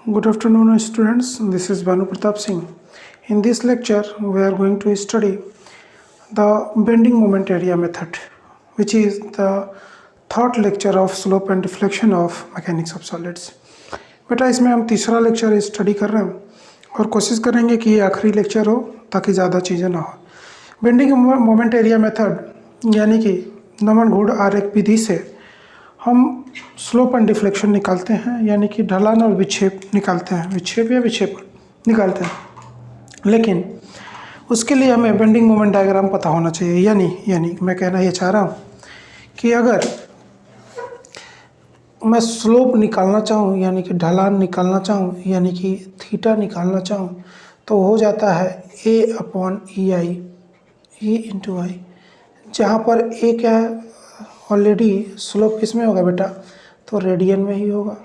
Good afternoon, students. This is Banu Pratap Singh. In this lecture, we are going to study the bending moment area method, which is the third lecture of slope and deflection of mechanics of solids. बेटा इसमें हम तीसरा lecture study कर रहे हैं और कोशिश करेंगे कि ये आखिरी लेक्चर हो ताकि ज़्यादा चीज़ें ना हो। बेंडिंग मोमेंट एरिया मेथड यानी कि नमन घूर्ण आरेख विधि से हम स्लोप एंड डिफ्लेक्शन निकालते हैं, यानी कि ढलान और विक्षेप निकालते हैं, विक्षेप या विक्षेपण निकालते हैं। लेकिन उसके लिए हमें बेंडिंग मोमेंट डायग्राम पता होना चाहिए। यानी मैं कहना ये चाह रहा हूँ कि अगर मैं स्लोप निकालना चाहूँ यानी कि ढलान निकालना चाहूँ यानी कि थीटा निकालना चाहूँ तो हो जाता है A/EI, E इंटू आई, जहाँ पर ए क्या है, ऑलरेडी स्लोप किस में होगा बेटा, तो रेडियन में ही होगा।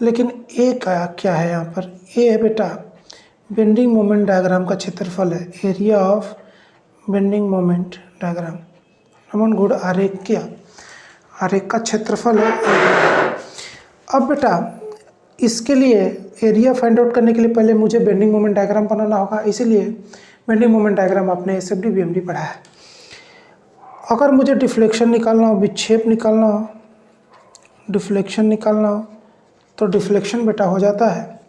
लेकिन ए का क्या है यहाँ पर, ए है बेटा बेंडिंग मोमेंट डायग्राम का क्षेत्रफल है, area of bending moment diagram, नमन घूर्ण आरेख का क्षेत्रफल है। अब बेटा इसके लिए एरिया फाइंड आउट करने के लिए पहले मुझे बेंडिंग मोमेंट डायग्राम बनाना होगा, इसीलिए बेंडिंग मोमेंट डायग्राम आपने SFD BMD पढ़ा है। अगर मुझे डिफ्लेक्शन निकालना हो, विक्षेप निकालना हो, डिफ्लेक्शन निकालना हो तो डिफ्लेक्शन बेटा हो जाता है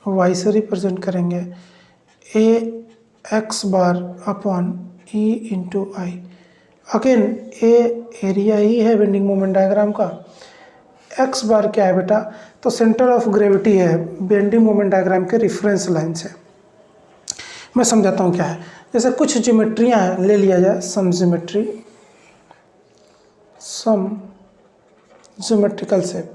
y से रिप्रेजेंट करेंगे AX bar upon E into I. Again a area ही है बेंडिंग मोमेंट डायग्राम का, x बार क्या है बेटा, तो सेंटर ऑफ ग्रेविटी है बेंडिंग मोमेंट डायग्राम के रेफरेंस लाइन से। मैं समझाता हूँ क्या है। जैसे कुछ ज्योमेट्रियाँ हैं, ले लिया जाए सम ज्योमेट्रिकल शेप,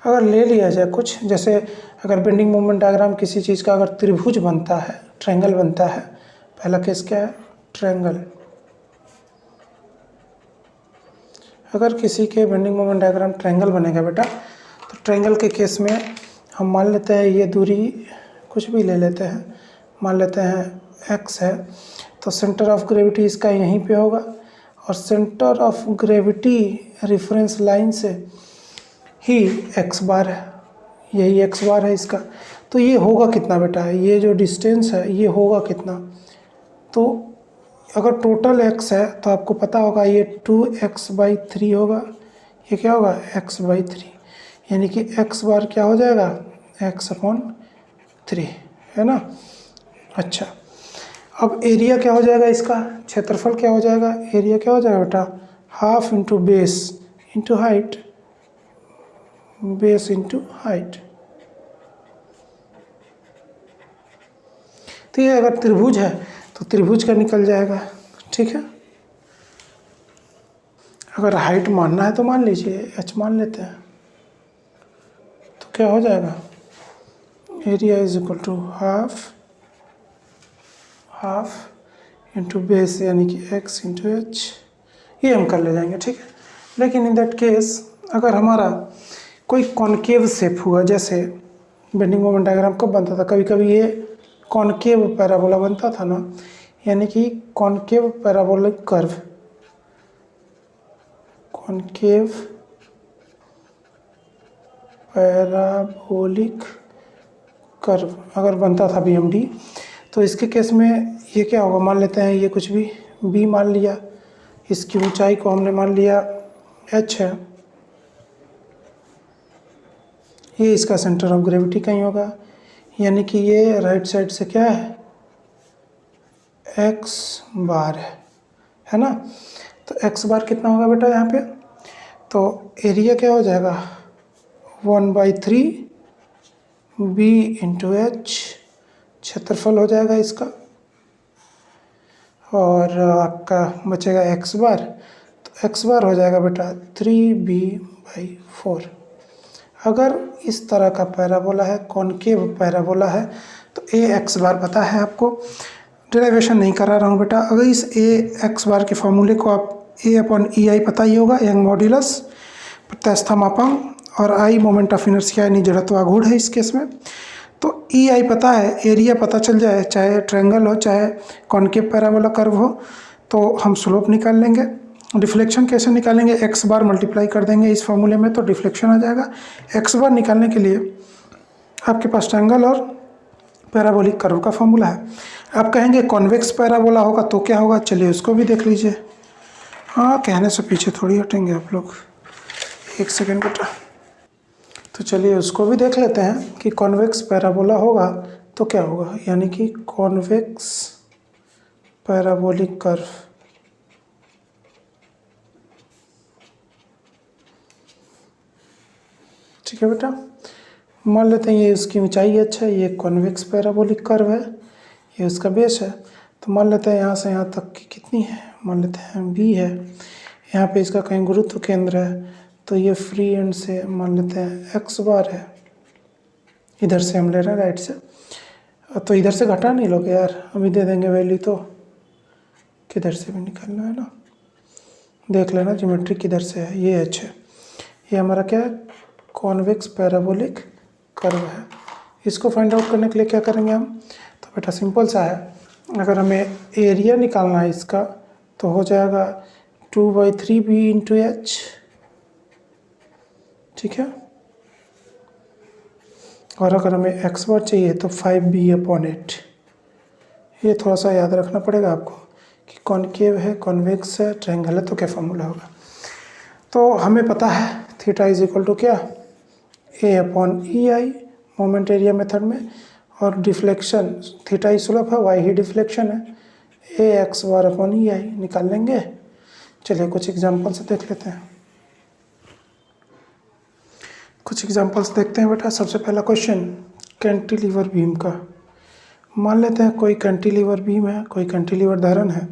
अगर ले लिया जाए कुछ, जैसे अगर बेंडिंग मोमेंट डायग्राम किसी चीज़ का अगर त्रिभुज बनता है, ट्रायंगल बनता है, पहला केस क्या है, ट्रायंगल। अगर किसी के बेंडिंग मोमेंट डायग्राम ट्रायंगल बनेगा बेटा, तो ट्रायंगल के केस में हम मान लेते हैं ये दूरी कुछ भी ले लेते हैं, मान लेते हैं x है, तो सेंटर ऑफ ग्रेविटी इसका यहीं पे होगा और centre of gravity reference line से ही x बार है, यही x बार है इसका। तो ये होगा कितना बेटा, ये जो डिस्टेंस है ये होगा कितना, तो अगर टोटल x है तो आपको पता होगा ये 2x/3 होगा, ये क्या होगा x/3, यानी कि x बार क्या हो जाएगा x/3, है ना। अच्छा, अब एरिया क्या हो जाएगा, इसका क्षेत्रफल क्या हो जाएगा, एरिया क्या हो जाएगा बेटा, half into base into height, base into height. तो ये अगर त्रिभुज है तो त्रिभुज का निकल जाएगा, ठीक है। अगर हाइट मानना है तो मान लीजिए h मान लेते हैं, तो क्या हो जाएगा, area is equal to half into base यानी कि x इंटू h, ये हम कर ले जाएंगे, ठीक है। लेकिन इन दैट केस अगर हमारा कोई कॉनकेव शेप हुआ, जैसे बेंडिंग मोमेंट डायग्राम कब बनता था, कभी कभी ये कॉनकेव पैराबोला बनता था ना, यानी कि concave parabolic curve, concave parabolic curve अगर बनता था BMD, तो इसके केस में ये क्या होगा, मान लेते हैं ये कुछ भी b मान लिया, इसकी ऊंचाई को हमने मान लिया h है, ये इसका सेंटर ऑफ ग्रेविटी कहीं होगा, यानी कि ये राइट साइड से क्या है x बार है ना। तो x बार कितना होगा बेटा यहाँ पे, तो एरिया क्या हो जाएगा 1/3 b इंटू h, क्षेत्रफल हो जाएगा इसका, और आपका बचेगा x बार, तो x बार हो जाएगा बेटा 3b/4। अगर इस तरह का पैराबोला है, कॉनकेव पैराबोला है, तो AX बार पता है आपको, डेरिवेशन नहीं करा रहा हूँ बेटा। अगर इस AX बार के फॉर्मूले को आप A/EI पता ही होगा, यंग मॉड्यूलस प्रत्यास्थ मापांक, और I मोमेंट ऑफ इनर्शिया यानी जड़त्वाघूर्ण है इस केस में। तो EI पता है, एरिया पता चल जाए, चाहे ट्रायंगल हो चाहे कॉनकेव पैराबोला कर्व हो, तो हम स्लोप निकाल लेंगे। डिफ्लेक्शन कैसे निकालेंगे, एक्स बार मल्टीप्लाई कर देंगे इस फॉर्मूले में तो डिफ्लेक्शन आ जाएगा। एक्स बार निकालने के लिए आपके पास ट्रायंगल और पैराबोलिक कर्व का फॉर्मूला है। आप कहेंगे कॉन्वेक्स पैराबोला होगा तो क्या होगा, चलिए उसको भी देख लीजिए। हाँ, कहने से पीछे थोड़ी हटेंगे आप लोग, एक सेकेंड बेटा। तो चलिए उसको भी देख लेते हैं कि कॉन्वेक्स पैराबोला होगा तो क्या होगा, यानी कि कॉन्वेक्स पैराबोलिक कर्व। ठीक है बेटा, मान लेते हैं ये इसकी ऊंचाई h है, ये कॉन्वेक्स पैराबोलिक कर्व है, ये उसका बेस है। तो मान लेते हैं यहाँ से यहाँ तक की कितनी है, मान लेते हैं b है। यहाँ पे इसका कहीं गुरुत्व केंद्र है, तो ये फ्री एंड से मान लेते हैं x बार है। इधर से हम ले रहे हैं राइट से, तो इधर से घटा नहीं लोगे यार, अभी दे देंगे वैल्यू तो किधर से भी निकालना है ना, देख लेना ज्योमेट्री किधर से है। ये h है, ये हमारा क्या है, कॉन्वेक्स पैराबोलिक कर्व है। इसको फाइंड आउट करने के लिए क्या करेंगे हम, तो बेटा सिंपल सा है, अगर हमें एरिया निकालना है इसका तो हो जाएगा 2/3b इंटू एच। ठीक है, और अगर हमें एक्स बार चाहिए तो 5b/8। ये थोड़ा सा याद रखना पड़ेगा आपको कि कॉनकेव है, कॉन्वेक्स है, ट्रायंगल है तो क्या फॉर्मूला होगा। तो हमें पता है थीटा इज इक्वल टू क्या, a/ei मोमेंट एरिया मेथड में, और डिफ्लेक्शन थीटा ही स्लोप है, y ही डिफ्लेक्शन है, ax बार/ei निकाल लेंगे। चलिए कुछ एग्जांपल्स देख लेते हैं, कुछ एग्जांपल्स देखते हैं बेटा। सबसे पहला क्वेश्चन कैंटिलीवर बीम का। मान लेते हैं कोई कैंटिलीवर बीम है, कोई कैंटिलीवर धारण है,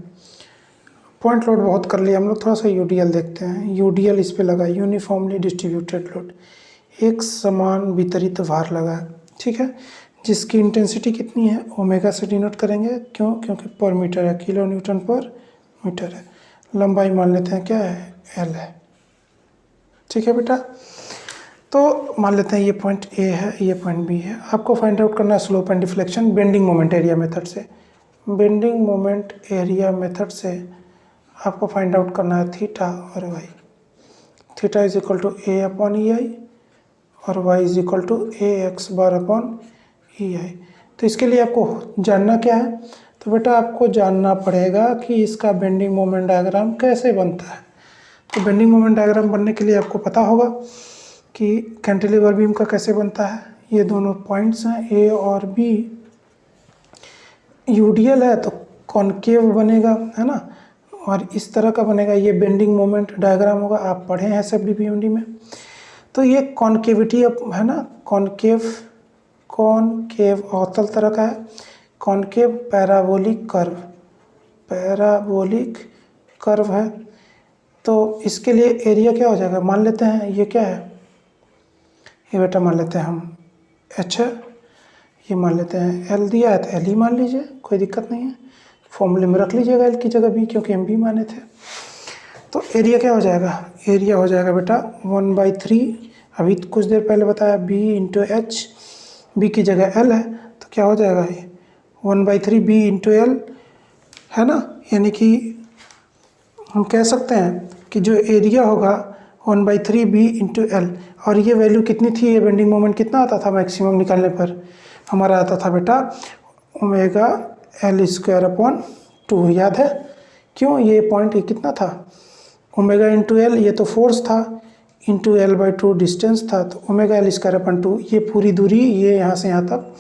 पॉइंट लोड बहुत कर लिया हम लोग, थोड़ा सा यूडीएल देखते हैं। यूडीएल इस पे लगा, यूनिफॉर्मली डिस्ट्रीब्यूटेड लोड, एक समान वितरित भार लगा है। ठीक है, जिसकी इंटेंसिटी कितनी है, ओमेगा से डिनोट करेंगे, क्यों, क्योंकि पर मीटर है, किलो न्यूटन पर मीटर है। लंबाई मान लेते हैं क्या है, एल है। ठीक है बेटा, तो मान लेते हैं ये पॉइंट ए है, ये पॉइंट बी है। आपको फाइंड आउट करना है slope and deflection bending moment area method से। बेंडिंग मोमेंट एरिया मेथड से आपको फाइंड आउट करना है थीटा और Y. Theta is equal to a/ei और y is equal to ax बार/ei। तो इसके लिए आपको जानना क्या है, तो बेटा आपको जानना पड़ेगा कि इसका बेंडिंग मोमेंट डायग्राम कैसे बनता है। तो बेंडिंग मोमेंट डायग्राम बनने के लिए आपको पता होगा कि कैंटिलीवर बीम का कैसे बनता है। ये दोनों पॉइंट्स हैं ए और बी, यूडीएल है तो कॉनकेव बनेगा, है ना, और इस तरह का बनेगा। ये बेंडिंग मोमेंट डायग्राम होगा, आप पढ़े हैं एसएफडीपीएमडी में। तो ये कॉनकेविटी है ना, कॉनकेव, कॉनकेव अवतल तरह का है, concave parabolic curve, parabolic curve है। तो इसके लिए एरिया क्या हो जाएगा, मान लेते हैं ये क्या है, ये बेटा मान लेते हैं हम एच है, ये मान लेते हैं एल दिया है तो एल ही मान लीजिए, कोई दिक्कत नहीं है। फॉर्मूले में रख लीजिएगा एल की जगह बी, क्योंकि हम बी माने थे। तो एरिया क्या हो जाएगा, एरिया हो जाएगा बेटा 1/3, अभी कुछ देर पहले बताया b इंटू एच, बी की जगह एल है तो क्या हो जाएगा ये 1/3 b इंटू एल, है ना। यानी कि हम कह सकते हैं कि जो एरिया होगा 1/3 b इंटू एल, और ये वैल्यू कितनी थी, ये बेंडिंग मोमेंट कितना आता था मैक्सिमम निकालने पर, हमारा आता था बेटा ओमेगा L²/2, याद है क्यों, ये पॉइंट ये कितना था, ओमेगा इंटू एल, ये तो फोर्स था, इंटू L/2 डिस्टेंस था, तो ओमेगा L²/2, ये पूरी दूरी, ये यहाँ से यहाँ तक,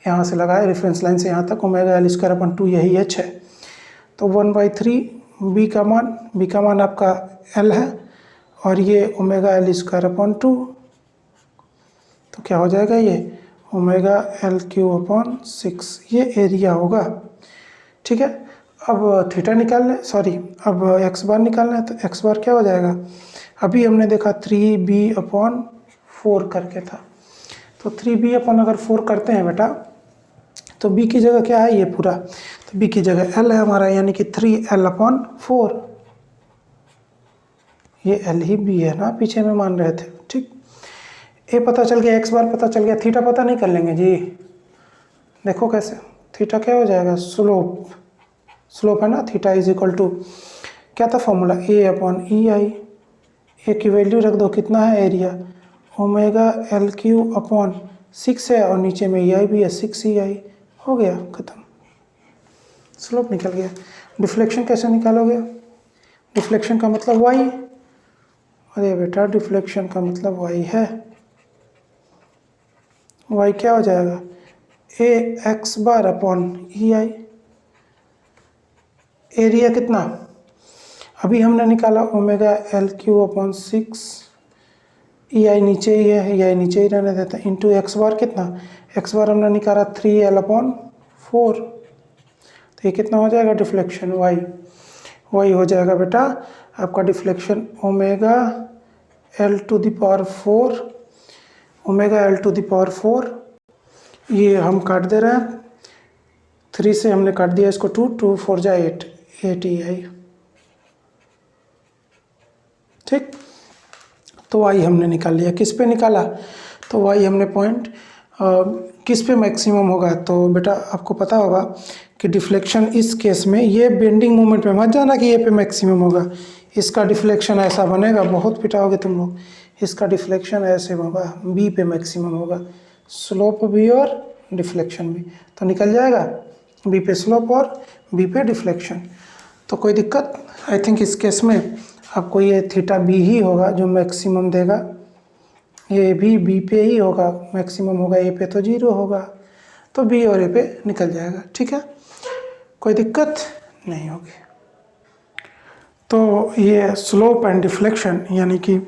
यहाँ से लगा है रेफरेंस लाइन से यहाँ तक, ओमेगा L²/2 यही h है। तो 1/3 बी का मान आपका L है, और ये ओमेगा L²/2, तो क्या हो जाएगा ये ओमेगा L³/6, ये एरिया होगा। ठीक है, अब थीटा निकालना है, सॉरी अब एक्स बार निकालना है, तो एक्स बार क्या हो जाएगा, अभी हमने देखा 3b/4 करके था, तो 3b/4 करते हैं बेटा, तो b की जगह क्या है, ये पूरा, तो b की जगह l है हमारा, यानी कि 3l/4, ये l ही b है ना, पीछे में मान रहे थे। ठीक, ए पता चल गया, एक्स बार पता चल गया, थीटा पता नहीं कर लेंगे जी, देखो कैसे, थीटा क्या हो जाएगा, स्लोप स्लोप है ना, थीटा इज इक्वल टू क्या था फॉर्मूला, ए अपॉन ई आई। ए की वैल्यू रख दो, कितना है area, omega L Q upon 6 है और नीचे में ई आई भी है, 6 ई आई। हो गया, खत्म, स्लोप निकल गया। डिफ्लेक्शन कैसे निकालोगे, डिफ्लेक्शन का मतलब वाई। अरे बेटा डिफ्लेक्शन का मतलब वाई है, वाई क्या हो जाएगा, ए एक्स बार अपॉन ई आई। एरिया कितना, अभी हमने निकाला ओमेगा एल क्यू अपॉन 6, ई आई नीचे ही है, ई आई नीचे ही रहने देता है, इंटू एक्स बार कितना, एक्स बार हमने निकाला 3l अपॉन 4। तो ये कितना हो जाएगा डिफ्लेक्शन वाई, वाई हो जाएगा बेटा आपका deflection omega L two the power 4, omega L two the power 4। ये हम काट दे रहे हैं, 3 से हमने काट दिया इसको 2, 2 4 जा 8, 8 ई आई। ठीक, तो वाई हमने निकाल लिया। किस पे निकाला, तो वाई हमने पॉइंट किस पे मैक्सिमम होगा, तो बेटा आपको पता होगा कि डिफ्लेक्शन इस केस में ये बेंडिंग मोमेंट में मत जाना कि ये पे मैक्सिमम होगा, इसका डिफ्लेक्शन ऐसा बनेगा, बहुत पिटाओगे तुम लोग, इसका डिफ्लेक्शन ऐसे होगा, बी पे मैक्सिमम होगा, स्लोप भी और डिफ्लेक्शन भी, तो निकल जाएगा बी पे स्लोप और बी पे डिफ्लेक्शन। तो कोई दिक्कत, आई थिंक इस केस में आपको ये थीटा बी ही होगा जो मैक्सिमम देगा, ये भी बी पे ही होगा मैक्सिमम होगा, ए पे तो 0 होगा, तो बी और ए पे निकल जाएगा। ठीक है, कोई दिक्कत नहीं होगी। तो ये स्लोप एंड डिफ्लेक्शन यानी कि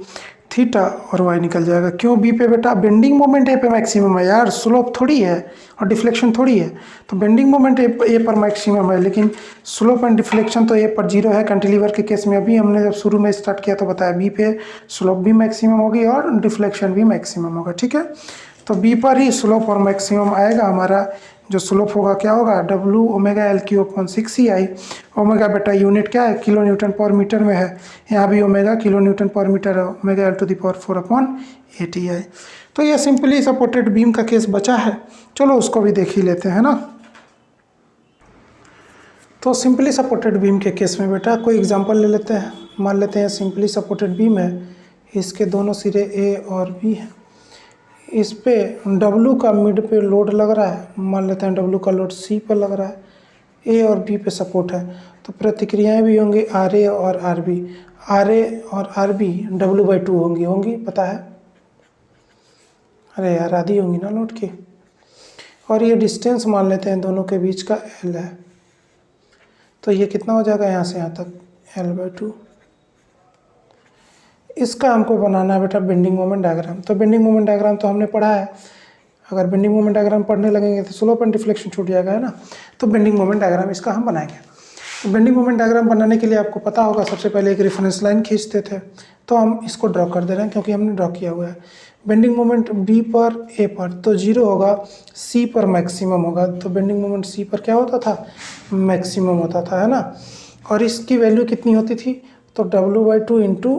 थीटा और वाई निकल जाएगा। क्यों बी पे बेटा, बेंडिंग मोमेंट ए पे मैक्सिमम है यार, स्लोप थोड़ी है और डिफ्लेक्शन थोड़ी है, तो बेंडिंग मोमेंट ए पर मैक्सिमम है, लेकिन स्लोप एंड डिफ्लेक्शन तो ए पर 0 है। कैंटिलीवर के केस में अभी हमने जब शुरू में स्टार्ट किया तो बताया बी पे स्लोप भी मैक्सिमम होगी और डिफ्लेक्शन भी मैक्सिमम होगा। ठीक है, तो बी पर ही स्लोप और मैक्सिमम आएगा हमारा, जो स्लोप होगा क्या होगा, W omega L Q upon 6 ई आई। ओमेगा बेटा यूनिट क्या है, किलो न्यूटन पर मीटर में है, यहाँ भी ओमेगा किलो न्यूटन पर मीटर है, omega L two the power 4 upon 8 ई आई। तो ये सिंपली सपोर्टेड बीम का केस बचा है, चलो उसको भी देख ही लेते हैं ना। तो सिंपली सपोर्टेड बीम के केस में बेटा कोई एग्जांपल ले लेते हैं। मान लेते हैं सिंपली सपोर्टेड बीम है, इसके दोनों सिरे ए और बी हैं, इस पे W का मिड पे लोड लग रहा है, मान लेते हैं W का लोड C पर लग रहा है, A और B पे सपोर्ट है, तो प्रतिक्रियाएं भी होंगी RA और RB, RA और RB W/2 होंगी पता है, अरे यार आधी होंगी ना लोड की। और ये डिस्टेंस मान लेते हैं दोनों के बीच का L है, तो ये कितना हो जाएगा यहाँ से यहाँ तक L/2। इसका हमको बनाना है बेटा बेंडिंग मोमेंट डायग्राम। तो बेंडिंग मोमेंट डायग्राम तो हमने पढ़ा है, अगर बेंडिंग मोमेंट डायग्राम पढ़ने लगेंगे तो स्लोप एंड डिफ्लेक्शन छूट जाएगा, है ना। तो बेंडिंग मोमेंट डायग्राम इसका हम बनाएंगे। तो बेंडिंग मोमेंट डायग्राम बनाने के लिए आपको पता होगा सबसे पहले एक रेफरेंस लाइन खींचते थे, तो हम इसको ड्रॉ कर दे रहे हैं क्योंकि हमने ड्रॉ किया हुआ है। बेंडिंग मोमेंट बी पर ए पर तो 0 होगा, सी पर मैक्सिमम होगा, तो बेंडिंग मोमेंट सी पर क्या होता था, मैक्सिमम होता था, है ना। और इसकी वैल्यू कितनी होती थी, तो W/2 इंटू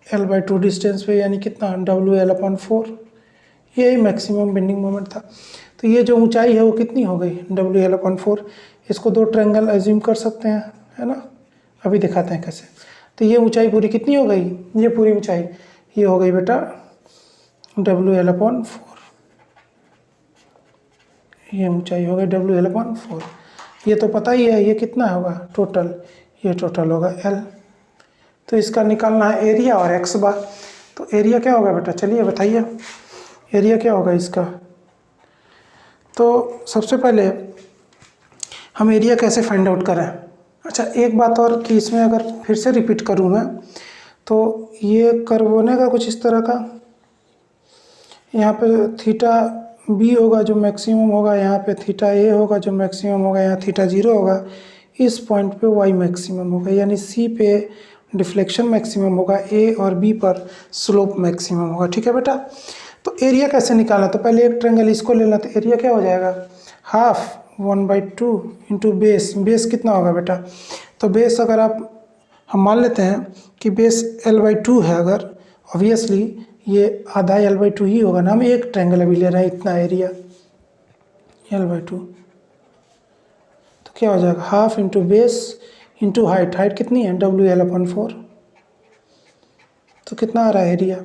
L/2 डिस्टेंस पे, यानी कितना WL/4, यही मैक्सिमम बेंडिंग मोमेंट था। तो ये जो ऊंचाई है वो कितनी हो गई WL/4, इसको दो ट्रायंगल एज्यूम कर सकते हैं, है ना, अभी दिखाते हैं कैसे। तो ये ऊंचाई पूरी कितनी हो गई, ये पूरी ऊंचाई ये हो गई बेटा WL/4, ये ऊंचाई हो गई WL/4। ये तो पता ही है ये कितना होगा टोटल, ये टोटल होगा L। तो इसका निकालना है एरिया और एक्स बार। तो एरिया क्या होगा बेटा, चलिए बताइए एरिया क्या होगा इसका। तो सबसे पहले हम एरिया कैसे फाइंड आउट करें। अच्छा एक बात और कि इसमें अगर फिर से रिपीट करूँ मैं, तो ये कर्व बनेगा कुछ इस तरह का, यहाँ पे थीटा बी होगा जो मैक्सिमम होगा, यहाँ पे थीटा ए होगा जो मैक्सिमम होगा, यहाँ थीटा 0 होगा, इस पॉइंट पे वाई मैक्सिमम होगा, यानी सी पे डिफ्लेक्शन मैक्सिमम होगा, ए और बी पर स्लोप मैक्सिमम होगा। ठीक है बेटा, तो एरिया कैसे निकालना, तो पहले एक ट्रायंगल इसको लेना, तो एरिया क्या हो जाएगा, हाफ 1/2 इंटू बेस, बेस कितना होगा बेटा, तो बेस अगर हम मान लेते हैं कि बेस L/2 है, अगर ऑब्वियसली ये आधा L/2 ही होगा ना, हम एक ट्रायंगल अभी ले रहे हैं इतना एरिया L/2, तो क्या हो जाएगा, half into base into height, height कितनी है WL/4, तो कितना आ रहा है एरिया,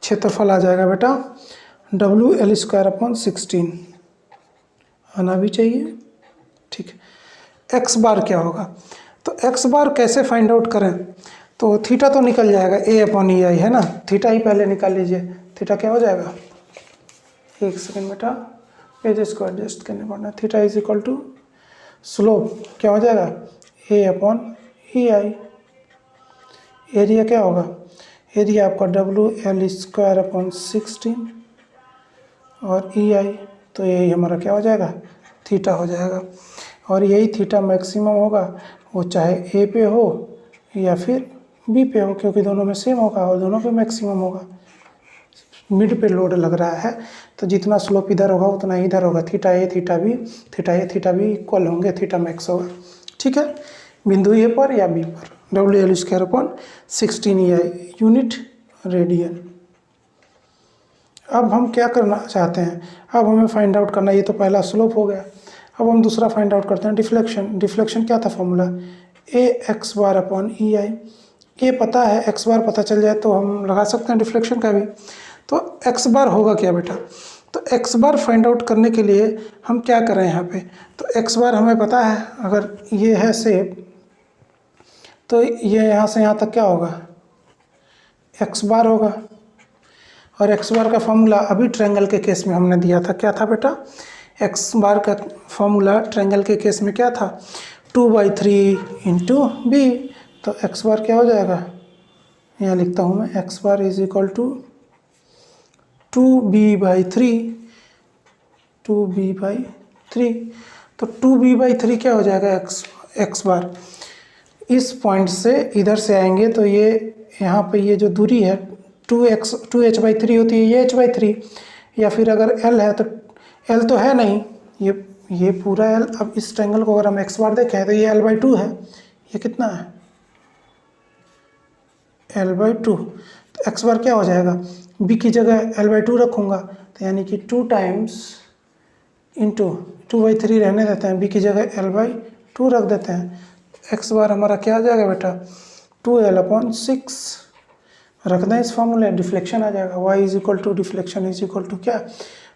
क्षेत्रफल आ जाएगा बेटा WL² आना भी चाहिए। ठीक है, एक्स बार क्या होगा, तो एक्स बार कैसे फाइंड आउट करें, तो थीटा तो निकल जाएगा A/EI है ना, थीटा ही पहले निकाल लीजिए, थीटा क्या हो जाएगा, एक सेकेंड बेटा पेजेस को एडजस्ट करने पड़ना, theta is equal to slope क्या हो जाएगा A/EI, एरिया क्या होगा, एरिया आपका WL² और EI, तो यही हमारा क्या हो जाएगा, थीटा हो जाएगा। और यही थीटा मैक्सिमम होगा, वो चाहे ए पे हो या फिर बी पे हो, क्योंकि दोनों में सेम होगा और दोनों पे मैक्सिमम होगा। मिड पे लोड लग रहा है तो जितना स्लोप इधर होगा उतना इधर होगा, थीटा ए थीटा बी इक्वल होंगे, थीटा मैक्स होगा। ठीक है, बिंदु ए पर या बी पर WL²/16 यूनिट रेडियन। अब हम क्या करना चाहते हैं, अब हमें फाइंड आउट करना, ये तो पहला स्लोप हो गया, अब हम दूसरा फाइंड आउट करते हैं डिफ्लेक्शन। डिफ्लेक्शन क्या था फॉर्मूला, AX/EI, ये पता है, एक्स बार पता चल जाए तो हम लगा सकते हैं डिफ्लेक्शन का भी। तो एक्स बार होगा क्या बेटा, तो एक्स बार फाइंड आउट करने के लिए हम क्या करें यहाँ पे, तो एक्स बार हमें पता है, अगर ये है शेप तो ये यहाँ से यहाँ तक क्या होगा, एक्स बार होगा। और एक्स बार का फॉर्मूला अभी ट्रायंगल के केस में हमने दिया था, क्या था बेटा, एक्स बार का फॉर्मूला ट्रायंगल के केस में क्या था, 2/3 इंटू बी, तो एक्स बार क्या हो जाएगा, यहाँ लिखता हूँ मैं, X bar is equal to 2b/3, 2b/3, तो 2b/3 क्या हो जाएगा, एक्स बार। इस पॉइंट से इधर से आएंगे तो ये यहाँ पे ये जो दूरी है 2h/3 होती है, ये h/3, या फिर अगर l है तो l तो है नहीं, ये पूरा l, अब इस ट्रायंगल को अगर हम x बार देखें तो ये l/2 है, ये कितना है l/2, तो x बार क्या हो जाएगा, b की जगह l/2 रखूँगा, तो यानी कि 2 टाइम्स इंटू 2/3 रहने देते हैं, b की जगह l/2 रख देते हैं, x बार हमारा क्या आ जाएगा बेटा 2l/6 रख दें इस फॉर्मूले, डिफ्लेक्शन आ जाएगा, y is equal to deflection is equal to क्या,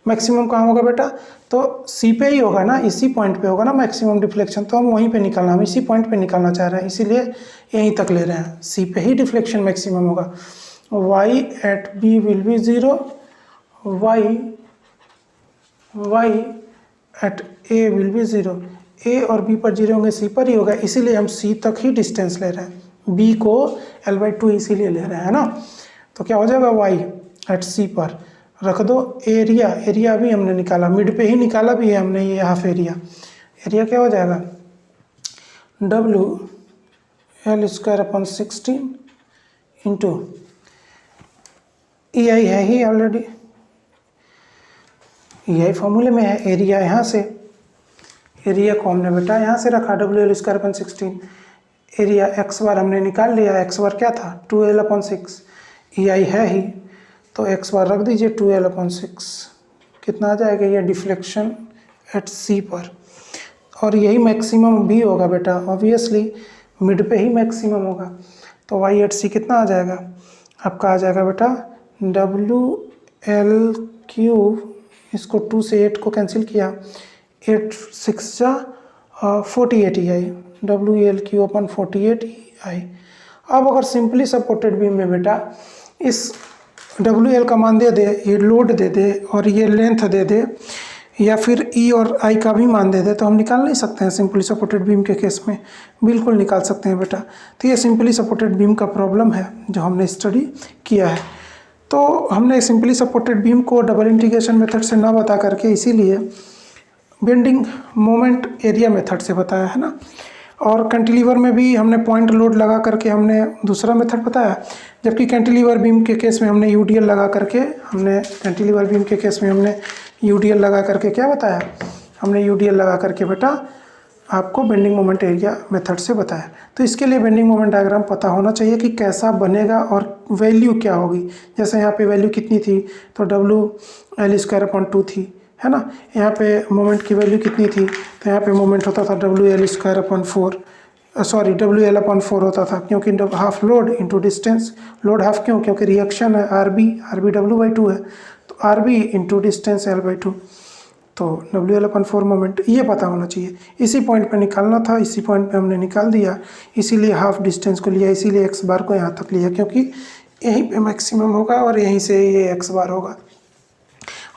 मैक्सिमम कहाँ होगा बेटा, तो C पे ही होगा ना, इसी पॉइंट पे होगा ना मैक्सिमम डिफ्लेक्शन, तो हम वहीं पे निकालना, हम इसी पॉइंट पे निकालना चाह रहे हैं, इसीलिए यहीं तक ले रहे हैं, C पे ही डिफ्लेक्शन मैक्सिमम होगा। y at B will be 0, y at A will be 0, A और B पर 0 होंगे, C पर ही होगा, इसीलिए हम C तक ही डिस्टेंस ले रहे हैं, B को l/2 इसीलिए ले रहे हैं ना, तो क्या हो जाएगा y at C पर रख दो, एरिया अभी हमने निकाला, मिड पे ही निकाला भी है हमने, ये हाफ एरिया क्या हो जाएगा WL²/16 इंटू EI है ही ऑलरेडी, EI फॉर्मूले में है, एरिया यहाँ से, एरिया को हमने बेटा यहाँ से रखा WL²/16, एरिया एक्स बार हमने निकाल लिया, एक्स बार क्या था 2l/6, EI है ही, तो एक्स बार रख दीजिए 2l/6, कितना आ जाएगा ये डिफ्लेक्शन एट C पर, और यही मैक्सिमम भी होगा बेटा, ऑब्वियसली मिड पे ही मैक्सिमम होगा, तो y एट C कितना आ जाएगा आपका, आ जाएगा बेटा WL3, इसको 2 से 8 को कैंसिल किया, 8 6 जा 48 EI, WL3/48 EI। अब अगर सिंपली सपोर्टेड बीम में बेटा इस WL का मान दे दे, ये लोड दे दे और ये लेंथ दे दे, या फिर E और I का भी मान दे दे, तो हम निकाल नहीं सकते हैं सिंपली सपोर्टेड बीम के केस में, बिल्कुल निकाल सकते हैं बेटा। तो ये सिंपली सपोर्टेड बीम का प्रॉब्लम है जो हमने स्टडी किया है। तो हमने सिंपली सपोर्टेड बीम को डबल इंटीग्रेशन मेथड से ना बता करके इसीलिए बेंडिंग मोमेंट एरिया मेथड से बताया है ना, और कैंटिलीवर में भी हमने पॉइंट लोड लगा करके हमने दूसरा मेथड बताया, जबकि कैंटिलीवर बीम के केस में हमने यूडीएल लगा करके लगा करके क्या बताया, हमने यूडीएल लगा करके बेटा आपको बेंडिंग मोमेंट एरिया मेथड से बताया। तो इसके लिए बेंडिंग मोमेंट डायग्राम पता होना चाहिए कि कैसा बनेगा और वैल्यू क्या होगी। जैसे यहाँ पे वैल्यू कितनी थी, तो WL²/2 थी, है ना। यहाँ पे मोमेंट की वैल्यू कितनी थी, तो यहाँ पे मोमेंट होता था WL² सॉरी WL/4 होता था, क्योंकि half load into distance, load half क्यों, क्योंकि रिएक्शन है RB W/2 है, तो RB इंटू डिस्टेंस L/2, तो WL/4 मोमेंट ये पता होना चाहिए। इसी पॉइंट पे निकालना था, इसी पॉइंट पे हमने निकाल दिया, इसीलिए हाफ डिस्टेंस को लिया, इसीलिए x बार को यहाँ तक लिया, क्योंकि यहीं पे मैक्सिमम होगा और यहीं से ये x बार होगा।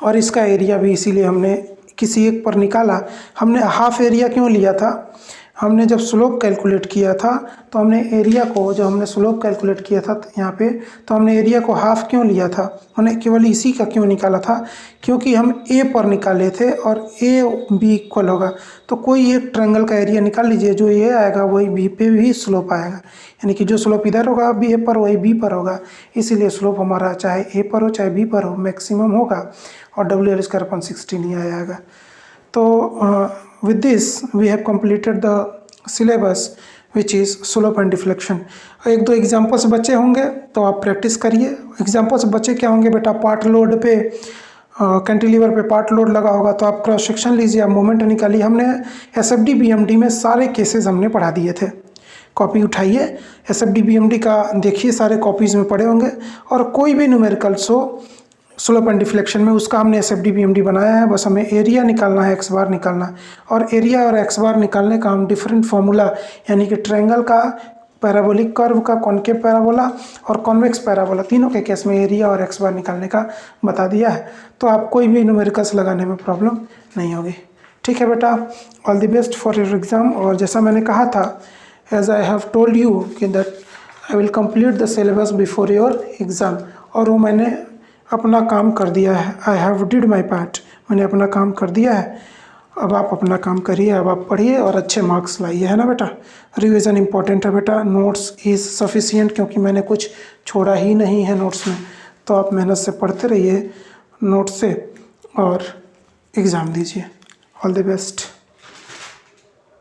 और इसका एरिया भी इसीलिए हमने किसी एक पर निकाला। हमने हाफ एरिया क्यों लिया था, हमने जब स्लोप कैलकुलेट किया था तो हमने एरिया को, जब हमने स्लोप कैलकुलेट किया था यहाँ पे, तो हमने एरिया को हाफ क्यों लिया था, हमने केवल इसी का क्यों निकाला था, क्योंकि हम ए पर निकाले थे और ए बी इक्वल होगा। तो कोई एक ट्रायंगल का एरिया निकाल लीजिए, जो ए आएगा वही बी पे भी स्लोप आएगा, यानी कि जो स्लोप इधर होगा बी ए पर वही बी पर होगा, इसीलिए स्लोप हमारा चाहे ए पर हो चाहे बी पर हो मैक्सिमम होगा और WL²/16 ही आएगा। तो with this we have completed the syllabus which is slope and deflection। एक दो एग्जांपल्स बचे होंगे तो आप प्रैक्टिस करिए। एग्जांपल्स बचे क्या होंगे बेटा, पार्ट लोड पे कैंटिलीवर पे पार्ट लोड लगा होगा तो आप क्रॉस सेक्शन लीजिए, आप मोमेंट निकालिए। हमने SFD BMD में सारे केसेस हमने पढ़ा दिए थे, कॉपी उठाइए SFD BMD का, देखिए सारे कॉपीज़ में पढ़े होंगे। और कोई भी न्यूमेरिकल्स हो स्लोप एंड डिफ्लेक्शन में, उसका हमने SFD BMD बनाया है, बस हमें एरिया निकालना है, x बार निकालना है। और एरिया और x बार निकालने का हम डिफरेंट फार्मूला, यानी कि ट्रायंगल का, पैराबोलिक कर्व का, कॉनकेव पैराबोला और कॉन्वेक्स पैराबोला, तीनों के केस में एरिया और x बार निकालने का बता दिया है। तो आप कोई भी न्यूमेरिकल्स लगाने में प्रॉब्लम नहीं होगी। ठीक है बेटा, all the best for your exam. और जैसा मैंने कहा था, as I have told you कि that I will complete the syllabus before your exam, और वो मैंने अपना काम कर दिया है। I have did my part, मैंने अपना काम कर दिया है। अब आप अपना काम करिए, अब आप पढ़िए और अच्छे मार्क्स लाइए, है ना बेटा। रिवीजन इंपॉर्टेंट है बेटा, नोट्स इज़ सफिशिएंट, क्योंकि मैंने कुछ छोड़ा ही नहीं है नोट्स में। तो आप मेहनत से पढ़ते रहिए नोट्स से और एग्ज़ाम दीजिए। All the best.